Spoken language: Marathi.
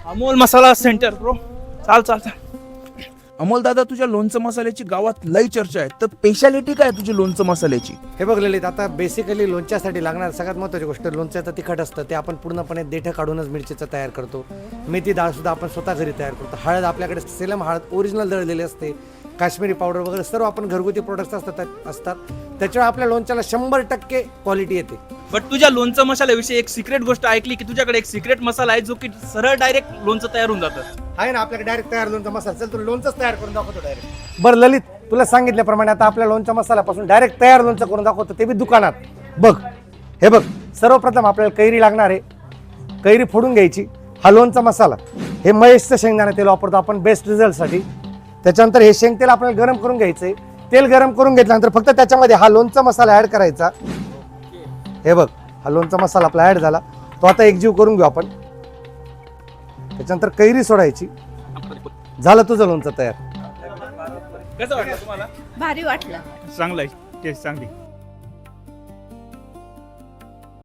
अमोल मसाला सेंटर ब्रो. चाल चाल चाल. अमोल दादा, तुझ्या लोणचं मसाल्याची गावात लई चर्चा आहे, तर स्पेशालिटी काय तुझी लोणचं मसाल्याची? हे बघ ललित, आता बेसिकली लोणच्यासाठी लागणार सगळ्यात महत्त्वाची गोष्ट लोणच्याचं तिखट असतं. ते आपण पूर्णपणे देठं काढूनच मिरचीचं तयार करतो. मेथी डाळ सुद्धा आपण स्वतः घरी तयार करतो. हळद आपल्याकडे सेलम हळद ओरिजिनल दळलेली असते. काश्मीरी पावडर वगैरे सर्व आपण घरगुती प्रोडक्ट्स असतात. त्याच्यावर आपल्या लोणच्याला 100% क्वालिटी येते. बट तुझ्या लोणचं मसाल्याविषयी एक सिक्रेट गोष्ट ऐकली की तुझ्याकडे एक सिक्रेट मसाला आहे जो की सरळ डायरेक्ट लोणचं तयार होऊन जातं. आहे ना आपल्याकडे डायरेक्ट तयार लोणचा मसाला. चल तुला लोणचंच तयार करून दाखवतो डायरेक्ट. बरं ललित, तुला सांगितल्याप्रमाणे आता आपल्या लोणच्या मसाल्यापासून डायरेक्ट तयार लोणचं करून दाखवतो, ते बी दुकानात. बघ हे बघ, सर्वप्रथम आपल्याला कैरी लागणार आहे. कैरी फोडून घ्यायची. हा लोणचा मसाला हे महेशचं शेंगदाणा तेल वापरतो आपण बेस्ट रिझल्टसाठी. त्याच्यानंतर हे शेंगतेल आपल्याला गरम करून घ्यायचंय. तेल गरम करून घेतल्यानंतर फक्त त्याच्यामध्ये हा लोणचा मसाला ऍड करायचा. हे बघ, हा लोणचा मसाला आपला ऍड झाला. तो आता एकजीव करून घेऊ आपण. त्याच्यानंतर कैरी सोडायची. झालं तुझं लोणचं तयार. कसं वाटलं तुम्हाला? भारी वाटलं. चांगलं आहे, टेस्ट चांगली.